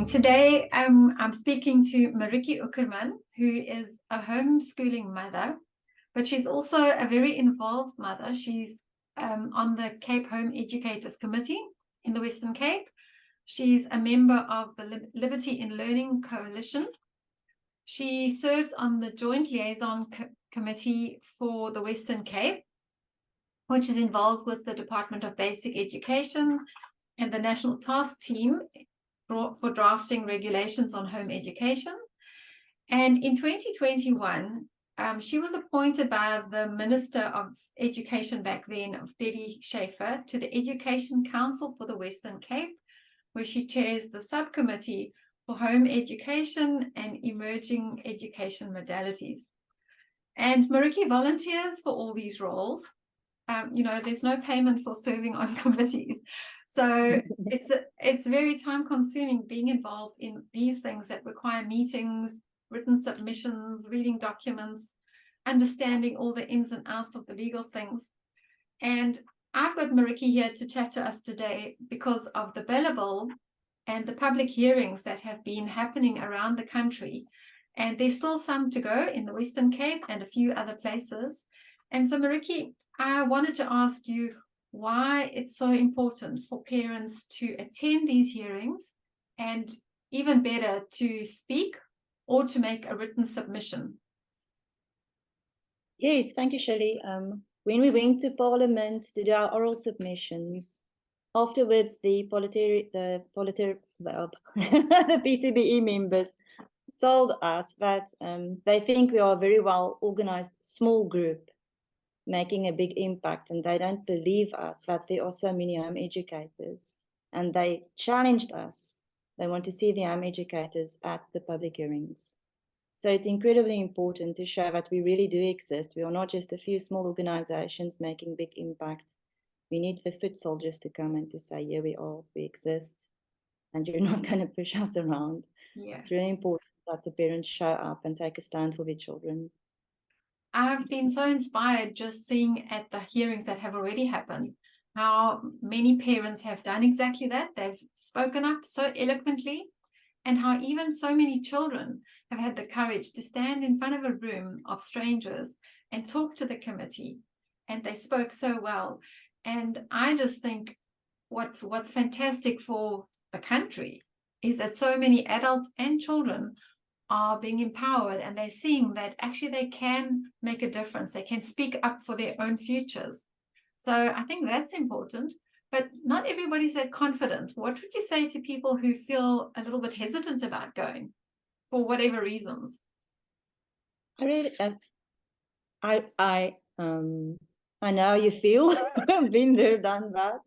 Today I'm speaking to Marietjie Ueckerman, who is a homeschooling mother, but she's also a very involved mother. She's on the Cape Home Educators Committee in the Western Cape. She's a member of the Liberty in Learning Coalition. She serves on the Joint Liaison Committee for the Western Cape, which is involved with the Department of Basic Education and the National Task Team for drafting regulations on home education. And in 2021, she was appointed by the Minister of Education back then, of Debbie Schaefer, to the Education Council for the Western Cape, where she chairs the subcommittee for home education and emerging education modalities. And Marietjie volunteers for all these roles. There's no payment for serving on committees. So it's very time consuming being involved in these things that require meetings, written submissions, reading documents, understanding all the ins and outs of the legal things. And I've got Marietjie here to chat to us today because of the Bela Bill and the public hearings that have been happening around the country. And there's still some to go in the Western Cape and a few other places. And so, Marietjie, I wanted to ask you why it's so important for parents to attend these hearings, and even better, to speak or to make a written submission. Yes, thank you, Shelley. When we went to Parliament to do our oral submissions, afterwards the PCBE members told us that they think we are a very well organized small group making a big impact, and they don't believe us that there are so many home educators, and they challenged us. They want to see the home educators at the public hearings. So it's incredibly important to show that we really do exist. We are not just a few small organizations making big impact. We need the foot soldiers to come and to say, yeah, we are, we exist, and you're not going to push us around. Yeah. It's really important that the parents show up and take a stand for their children. I've been so inspired just seeing at the hearings that have already happened, how many parents have done exactly that. They've spoken up so eloquently, and how even so many children have had the courage to stand in front of a room of strangers and talk to the committee, and they spoke so well. And I just think what's fantastic for the country is that so many adults and children are being empowered, and they're seeing that actually they can make a difference. They can speak up for their own futures. So I think that's important, but not everybody's that confident. What would you say to people who feel a little bit hesitant about going for whatever reasons? I really, I know you feel. I've been there, done that.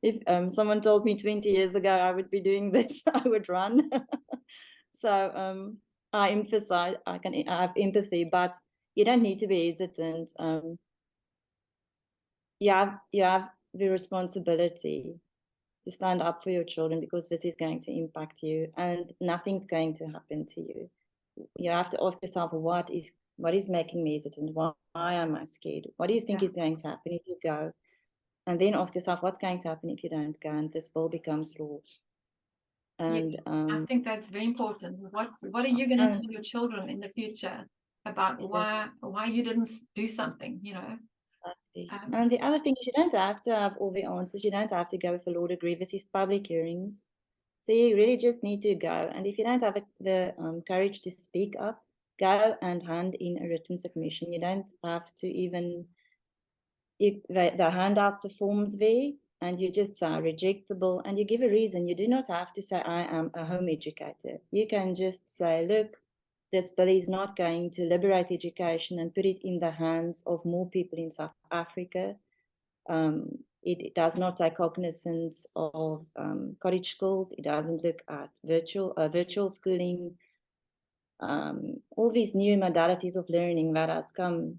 If someone told me 20 years ago I would be doing this, I would run. So I emphasize, I have empathy, but you don't need to be hesitant. You have the responsibility to stand up for your children, because this is going to impact you, and nothing's going to happen to you. You have to ask yourself, what is making me hesitant? Why am I scared? What do you think is going to happen if you go? And then ask yourself, what's going to happen if you don't go and this bill becomes law? And I think that's very important. What are you going to tell your children in the future about why you didn't do something, you know? And the other thing is, you don't have to have all the answers. You don't have to go with a law degree. This is public hearings. So you really just need to go. And if you don't have the courage to speak up, go and hand in a written submission. You don't have to even, if they hand out the forms there, and you just say reject the bill, and you give a reason. You do not have to say, I am a home educator. You can just say, look, this bill is not going to liberate education and put it in the hands of more people in South Africa. It does not take cognizance of cottage schools. It doesn't look at virtual schooling. All these new modalities of learning that has come,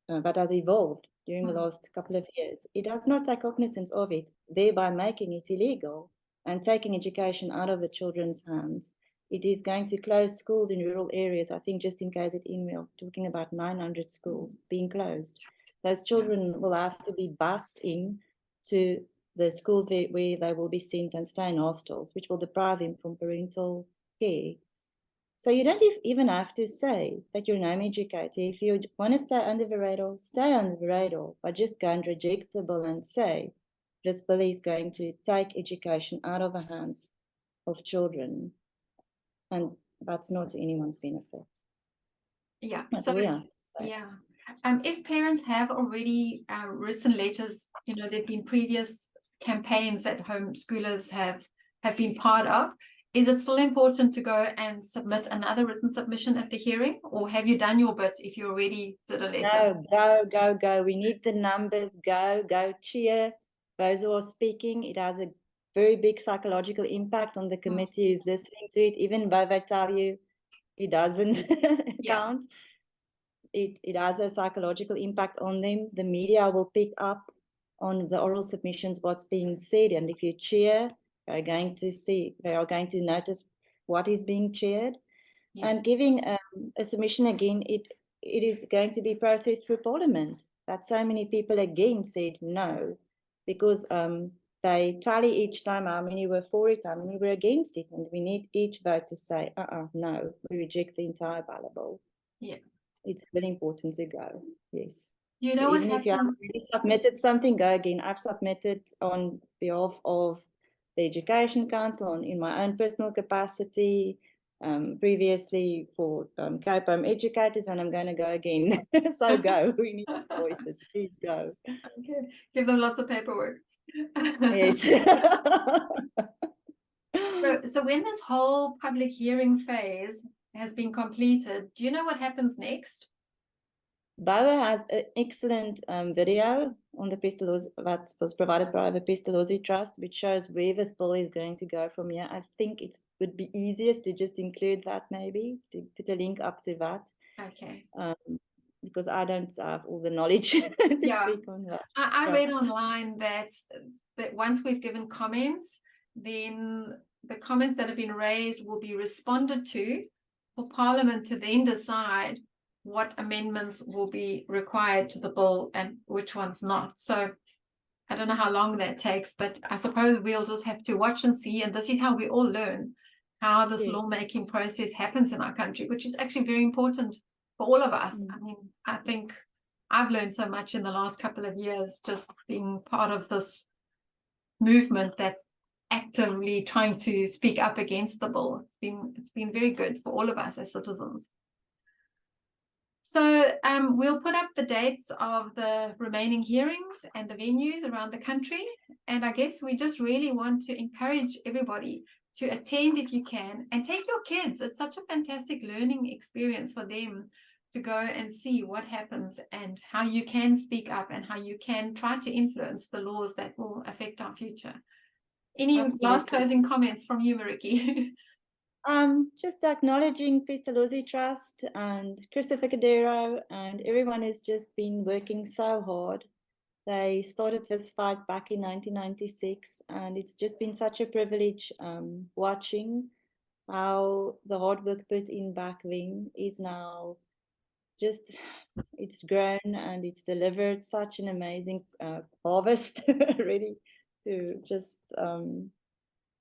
that has evolved during the last couple of years. It does not take cognizance of it, thereby making it illegal and taking education out of the children's hands. It is going to close schools in rural areas. I think just in KZN, we're talking about 900 schools being closed. Those children will have to be bussed in to the schools where they will be sent and stay in hostels, which will deprive them from parental care. So you don't even have to say that you're an home educator. If you want to stay under the radar, stay under the radar, but just go and reject the bill and say, this bill is going to take education out of the hands of children. And that's not to anyone's benefit. Yeah. But So we have to say. yeah. If parents have already written letters, you know, there've been previous campaigns that homeschoolers have been part of, is it still important to go and submit another written submission at the hearing, or have you done your bit if you already did a letter? No, go. We need the numbers. Go, cheer those who are speaking. It has a very big psychological impact on the committee who's listening to it, even though they tell you it doesn't count. It has a psychological impact on them. The media will pick up on the oral submissions what's being said, and if you cheer, they are going to notice what is being cheered. Yes. And giving a submission again, it is going to be processed through Parliament. That so many people again said no, because they tally each time how many were for it, how many were against it, and we need each vote to say, no, we reject the entire bill. Yeah. It's really important to go, yes. You know, So what even if you haven't really submitted something, go again. I've submitted on behalf of the Education Council in my own personal capacity, previously for Cape Home educators, and I'm going to go again. So go. We need voices. Please go. Okay. Give them lots of paperwork. Yes. So when this whole public hearing phase has been completed, do you know what happens next? Bouwe has an excellent video on the Pestalozzi that was provided by the Pestalozzi Trust, which shows where this bill is going to go from here. I think it would be easiest to just include that, maybe to put a link up to that. Okay. Because I don't have all the knowledge to speak on that. I read online that once we've given comments, then the comments that have been raised will be responded to for Parliament to then decide what amendments will be required to the bill and which ones not. So I don't know how long that takes, but I suppose we'll just have to watch and see. And this is how we all learn how this lawmaking process happens in our country, which is actually very important for all of us. I mean, I think I've learned so much in the last couple of years just being part of this movement that's actively trying to speak up against the bill. It's been very good for all of us as citizens. So we'll put up the dates of the remaining hearings and the venues around the country. And I guess we just really want to encourage everybody to attend if you can, and take your kids. It's such a fantastic learning experience for them to go and see what happens and how you can speak up and how you can try to influence the laws that will affect our future. Any last closing comments from you, Marietjie? Just acknowledging Pestalozzi Trust and Christopher Cadero, and everyone has just been working so hard. They started this fight back in 1996, and it's just been such a privilege watching how the hard work put in back then is now just, it's grown and it's delivered such an amazing harvest ready to just,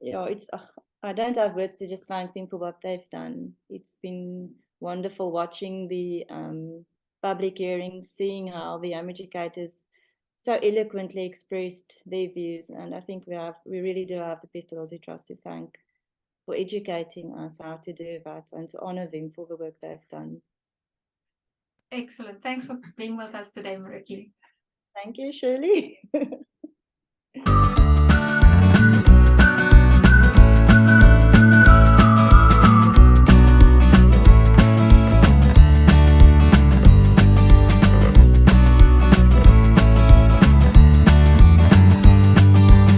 it's, I don't have words to just thank them for what they've done. It's been wonderful watching the public hearings, seeing how the home educators so eloquently expressed their views, and I think we really do have the Pestalozzi Trust to thank for educating us how to do that and to honor them for the work they've done. Excellent. Thanks for being with us today, Marietjie. Thank you, Shirley.